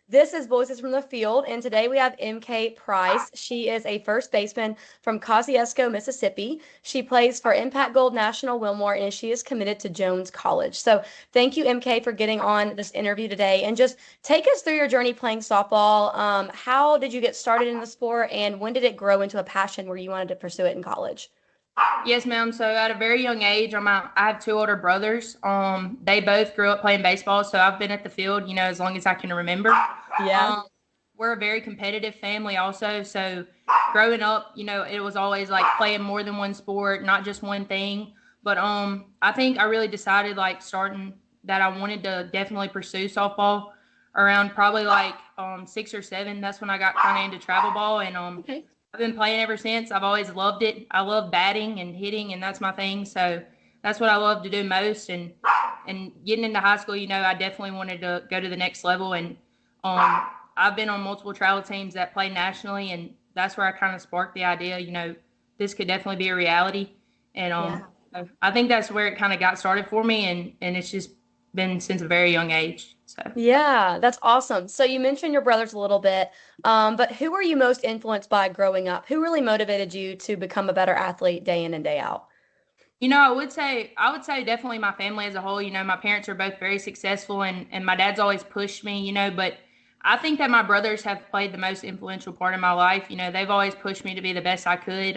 This is Voices from the Field, and today we have MK Price. She is a first baseman from Kosciusko, Mississippi. She plays for Impact Gold National Wilmore, and she is committed to Jones College. So thank you, MK, for getting on this interview today. And just take us through your journey playing softball. How did you get started in the sport, and when did it grow into a passion where you wanted to pursue it in college? Yes, ma'am. So at a very young age, I have two older brothers. They both grew up playing baseball, so I've been at the field, as long as I can remember. Yeah. We're a very competitive family also. So growing up, it was always like playing more than one sport, not just one thing. But I think I really decided like starting that I wanted to definitely pursue softball around probably like 6 or 7. That's when I got kind of into travel ball, and Okay. I've been playing ever since. I've always loved it. I love batting and hitting, and that's my thing. So that's what I love to do most. And getting into high school, I definitely wanted to go to the next level. And I've been on multiple travel teams that play nationally, and that's where I kind of sparked the idea. This could definitely be a reality. And Yeah. I think that's where it kind of got started for me, and it's just been since a very young age. So. Yeah, that's awesome. So you mentioned your brothers a little bit, but who were you most influenced by growing up? Who really motivated you to become a better athlete day in and day out? I would say definitely my family as a whole. My parents are both very successful, and my dad's always pushed me, but I think that my brothers have played the most influential part in my life. They've always pushed me to be the best I could.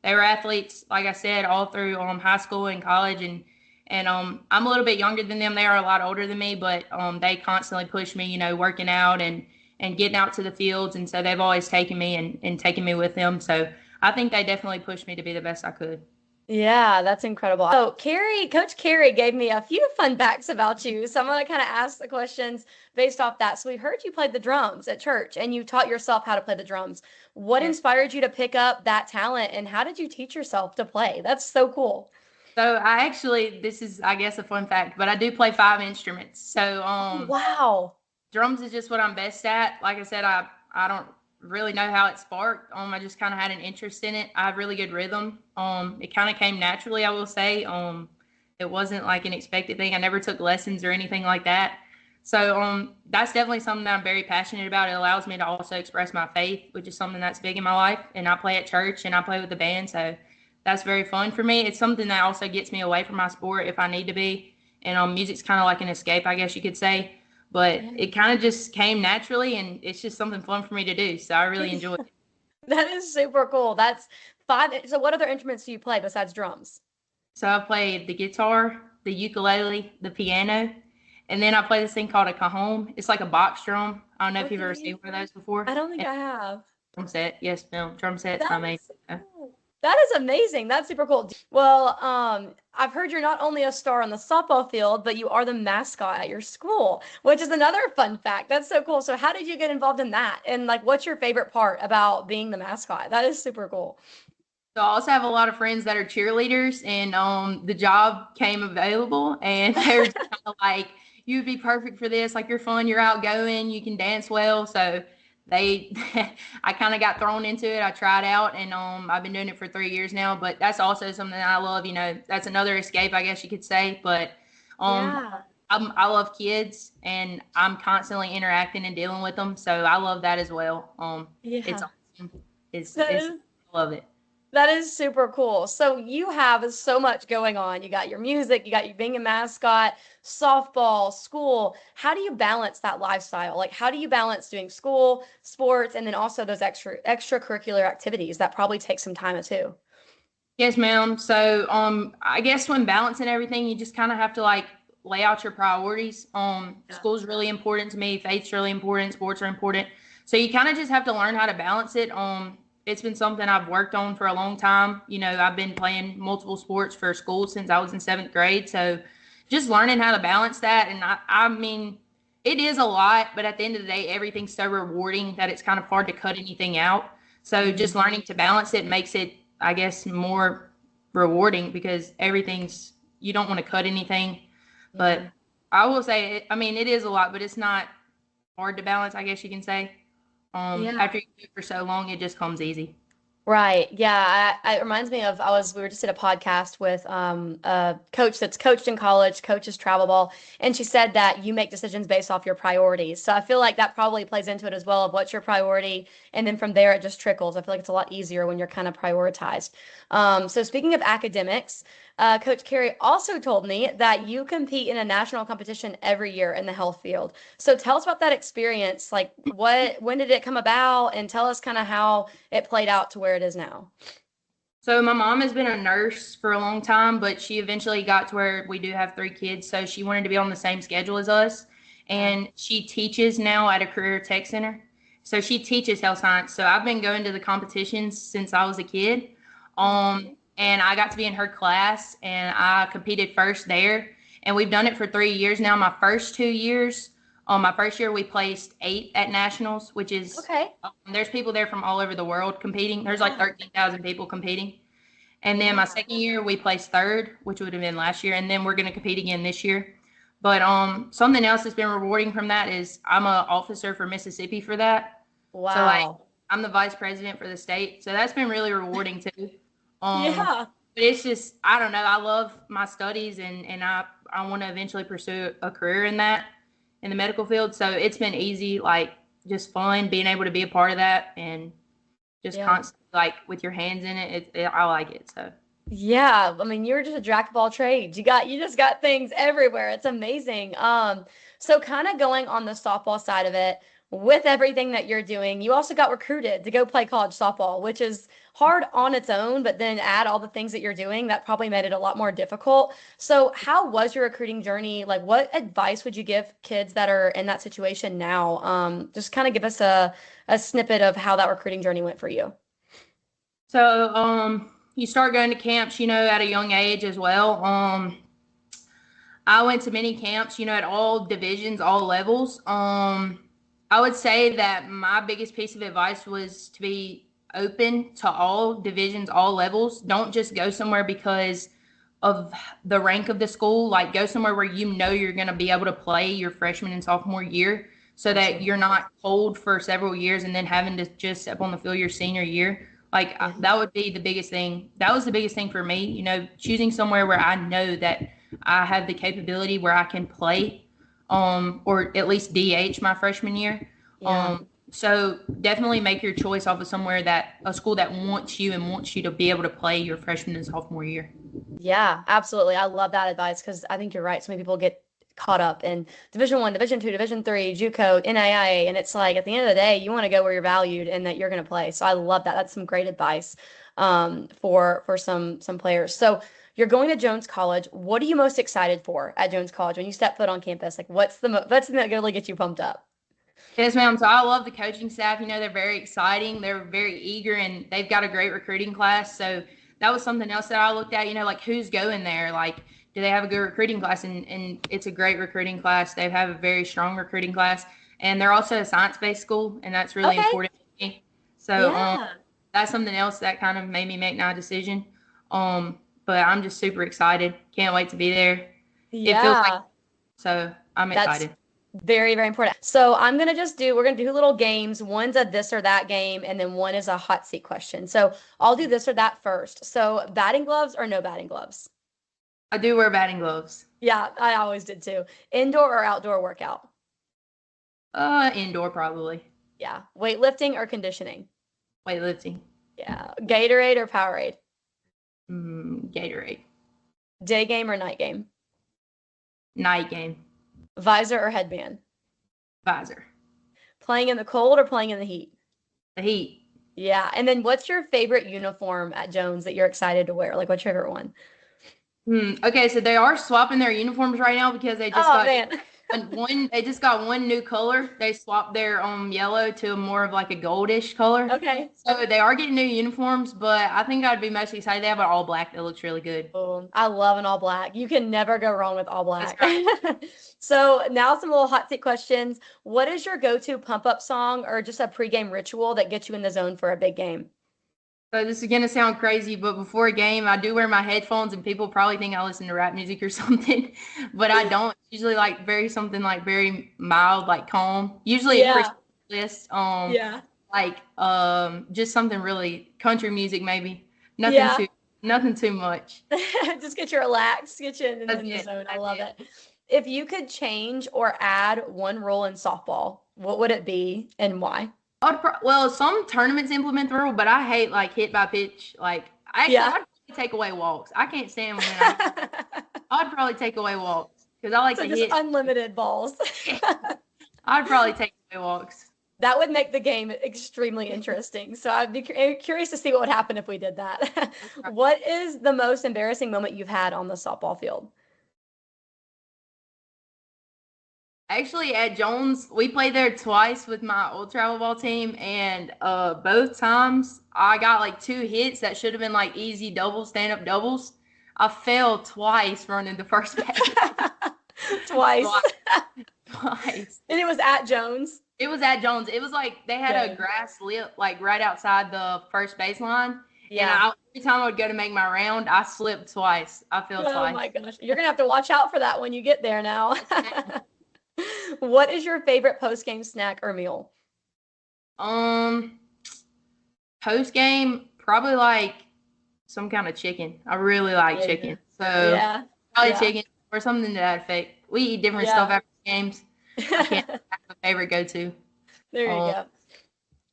They were athletes, like I said, all through high school and college, and I'm a little bit younger than them. They are a lot older than me, but they constantly push me, working out and getting out to the fields, and so they've always taken me and taken me with them. So I think they definitely pushed me to be the best I could. Yeah, that's incredible. So, Coach Carrie gave me a few fun facts about you. So, I'm going to kind of ask the questions based off that. So, we heard you played the drums at church and you taught yourself how to play the drums. What Yes. inspired you to pick up that talent and how did you teach yourself to play? That's so cool. So I actually, this is, I guess, a fun fact, but I do play 5 instruments. So Oh, wow. drums is just what I'm best at. Like I said, I don't really know how it sparked. I just kind of had an interest in it. I have really good rhythm. It kind of came naturally, I will say. It wasn't like an expected thing. I never took lessons or anything like that. So that's definitely something that I'm very passionate about. It allows me to also express my faith, which is something that's big in my life. And I play at church and I play with the band, so that's very fun for me. It's something that also gets me away from my sport if I need to be. And music's kind of like an escape, I guess you could say. But Yeah. it kind of just came naturally, and it's just something fun for me to do. So I really enjoy it. That is super cool. That's five. So, what other instruments do you play besides drums? So I played the guitar, the ukulele, the piano, and then I play this thing called a cajon. It's like a box drum. I don't know if you've ever Okay. seen one of those before. I don't think And I have. drum set, yes, no, drum set's my That main. is so cool. That is amazing. That's super cool. Well, I've heard you're not only a star on the softball field, but you are the mascot at your school, which is another fun fact. That's so cool. So how did you get involved in that? And like, what's your favorite part about being the mascot? That is super cool. So I also have a lot of friends that are cheerleaders, and the job came available, and they're just kind of like, "You'd be perfect for this. Like you're fun, you're outgoing, you can dance well." So they, I kind of got thrown into it. I tried out, and I've been doing it for 3 years now. But that's also something that I love. That's another escape, I guess you could say. But um, Yeah. I love kids, and I'm constantly interacting and dealing with them. So I love that as well. It's Yeah. awesome. That It's is I love it. That is super cool. So you have so much going on. You got your music, you got you being a mascot, softball, school. How do you balance that lifestyle? Like how do you balance doing school, sports, and then also those extracurricular activities that probably take some time too? Yes, ma'am. So, I guess when balancing everything, you just kind of have to like lay out your priorities. Yeah. School's really important to me. Faith's really important. Sports are important. So you kind of just have to learn how to balance it. It's been something I've worked on for a long time. I've been playing multiple sports for school since I was in 7th grade. So just learning how to balance that. And I mean, it is a lot, but at the end of the day, everything's so rewarding that it's kind of hard to cut anything out. So just Mhm. learning to balance it makes it, I guess, more rewarding because you don't want to cut anything. But Yeah. I will say, I mean, it is a lot, but it's not hard to balance, I guess you can say. Yeah. After you do it for so long, it just comes easy. Right. Yeah. It reminds me of we were just at a podcast with a coach that's coached in college, coaches travel ball, and she said that you make decisions based off your priorities. So I feel like that probably plays into it as well of what's your priority, and then from there it just trickles. I feel like it's a lot easier when you're kind of prioritized. So speaking of academics, Coach Carey also told me that you compete in a national competition every year in the health field. So tell us about that experience. Like when did it come about, and tell us kind of how it played out to where it is now. So my mom has been a nurse for a long time, but she eventually got to where we do have 3 kids. So she wanted to be on the same schedule as us. And she teaches now at a career tech center. So she teaches health science. So I've been going to the competitions since I was a kid. And I got to be in her class and I competed first there. And we've done it for 3 years now. My first 2 years, my first year we placed 8th at nationals, which is Okay. there's people there from all over the world competing. There's like 13,000 people competing. And then my second year we placed 3rd, which would have been last year. And then we're going to compete again this year. But something else that's been rewarding from that is I'm an officer for Mississippi for that. Wow. So like I'm the vice president for the state. So that's been really rewarding too. Yeah. But it's just, I don't know. I love my studies and I want to eventually pursue a career in that, in the medical field. So it's been easy, like just fun being able to be a part of that and just constantly like with your hands in it. I like it. So. Yeah, I mean, you're just a jack of all trades. You just got things everywhere. It's amazing. So kind of going on the softball side of it, with everything that you're doing, you also got recruited to go play college softball, which is hard on its own, but then add all the things that you're doing, that probably made it a lot more difficult. So how was your recruiting journey? Like, what advice would you give kids that are in that situation now? Just kind of give us a snippet of how that recruiting journey went for you. So, you start going to camps, at a young age as well. I went to many camps, at all divisions, all levels. I would say that my biggest piece of advice was to be open to all divisions, all levels. Don't just go somewhere because of the rank of the school. Like, go somewhere where you're going to be able to play your freshman and sophomore year so that you're not cold for several years and then having to just step on the field your senior year. Like, that would be the biggest thing. That was the biggest thing for me, choosing somewhere where I know that I have the capability where I can play, or at least DH my freshman year. Yeah. So definitely make your choice off of a school that wants you and wants you to be able to play your freshman and sophomore year. Yeah, absolutely. I love that advice because I think you're right. So many people get caught up in Division 1, Division 2, Division 3, JUCO, NAIA, and it's like at the end of the day, you want to go where you're valued and that you're going to play. So I love that. That's some great advice for some players. So you're going to Jones College. What are you most excited for at Jones College when you step foot on campus? Like, what's the thing that really gets you pumped up? Yes, ma'am. So I love the coaching staff. They're very exciting. They're very eager, and they've got a great recruiting class. So that was something else that I looked at, like who's going there? Like, do they have a good recruiting class? And it's a great recruiting class. They have a very strong recruiting class. And they're also a science-based school, and that's really important to me. So that's something else that kind of made me make my decision. But I'm just super excited. Can't wait to be there. Yeah. It feels like, so I'm excited. Very, very important. So we're gonna do little games. One's a this or that game, and then one is a hot seat question. So I'll do this or that first. So batting gloves or no batting gloves? I do wear batting gloves. Yeah, I always did too. Indoor or outdoor workout? Indoor probably. Yeah. Weightlifting or conditioning? Weightlifting. Yeah. Gatorade or Powerade? Gatorade. Day game or night game? Night game. Visor or headband? Visor. Playing in the cold or playing in the heat? The heat. Yeah. And then what's your favorite uniform at Jones that you're excited to wear? Like, what's your favorite one? Okay, so they are swapping their uniforms right now because they just got one new color. They swapped their yellow to more of like a goldish color. Okay. So they are getting new uniforms, but I think I'd be most excited. They have an all black that looks really good. I love an all black. You can never go wrong with all black. So now some little hot seat questions. What is your go-to pump up song or just a pregame ritual that gets you in the zone for a big game? So this is going to sound crazy, but before a game, I do wear my headphones, and people probably think I listen to rap music or something, but I don't. Usually like very mild, like calm. Usually a Christian list. like just something really country music maybe. Nothing Yeah. too nothing too much. Just get you relaxed, get you in That's the it. zone. I That's love it. it. If you could change or add one rule in softball, what would it be and why? Well, some tournaments implement the rule, but I hate like hit by pitch. Like actually, Yeah. I'd probably take away walks. I can't stand when I'd probably take away walks because I like So to just hit. unlimited balls. I'd probably take away walks. That would make the game extremely interesting. So I'd be curious to see what would happen if we did that. What is the most embarrassing moment you've had on the softball field? Actually, at Jones, we played there twice with my old travel ball team, and both times I got like 2 hits that should have been like easy doubles, stand up doubles. I failed twice running the first base. Twice. Twice. And it was at Jones. It was at Jones. It was like they had Dang. a grass lip like right outside the first baseline. Yeah. And every time I would go to make my round, I slipped twice. I fell Oh twice. my gosh. You're gonna have to watch out for that when you get there now. What is your favorite post-game snack or meal? Post game, probably like some kind of chicken. I really like Yeah. chicken. So Yeah. probably Yeah. chicken or something to that effect. We eat different Yeah. stuff after games. I can't have a favorite go to. There you go.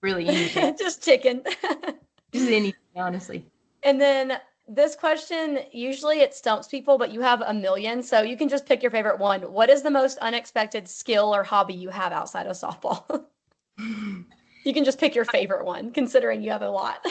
Really anything. Just chicken. Just anything, honestly. And then this question, usually it stumps people, but you have a million, so you can just pick your favorite one. What is the most unexpected skill or hobby you have outside of softball? You can just pick your favorite one, considering you have a lot.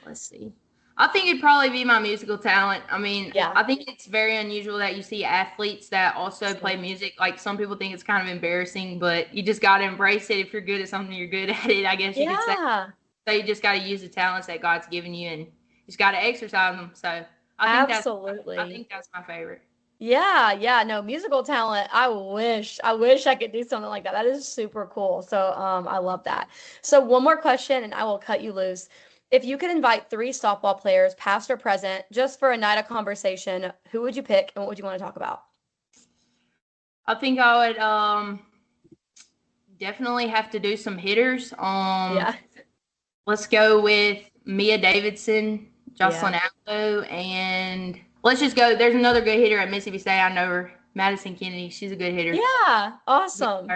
Let's see. I think it'd probably be my musical talent. I mean, Yeah. I think it's very unusual that you see athletes that also play music. Like some people think it's kind of embarrassing, but you just got to embrace it. If you're good at something, you're good at it, I guess you could say. Yeah, So you just got to use the talents that God's given you and just got to exercise them. So I think absolutely. I think that's my favorite. Yeah, no, musical talent. I wish I could do something like that. That is super cool. So, I love that. So one more question and I will cut you loose. If you could invite 3 softball players, past or present, just for a night of conversation, who would you pick and what would you want to talk about? I think I would definitely have to do some hitters. Yeah. Let's go with Mia Davidson, Jocelyn Yeah. Allo, and let's just go. There's another good hitter at Mississippi State. I know her, Madison Kennedy. She's a good hitter. Yeah, awesome.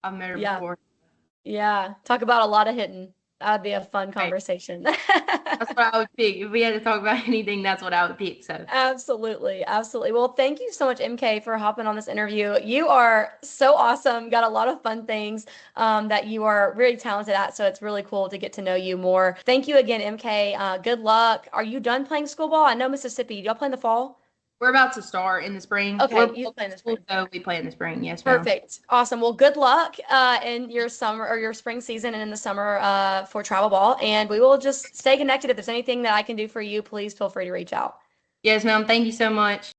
I've met her Yeah. before. Yeah, talk about a lot of hitting. That would be a fun Right. conversation. That's what I would pick. If we had to talk about anything, that's what I would pick. So Absolutely. Absolutely. Well, thank you so much, MK, for hopping on this interview. You are so awesome. Got a lot of fun things that you are really talented at. So it's really cool to get to know you more. Thank you again, MK. Good luck. Are you done playing school ball? I know Mississippi. Do y'all play in the fall? we're about to start in the spring. Okay, We're you play in the spring. So we play in the spring. Yes, ma'am. Perfect. Awesome. Well, good luck in your summer or your spring season and in the summer for travel ball. And we will just stay connected. If there's anything that I can do for you, please feel free to reach out. Yes, ma'am. Thank you so much.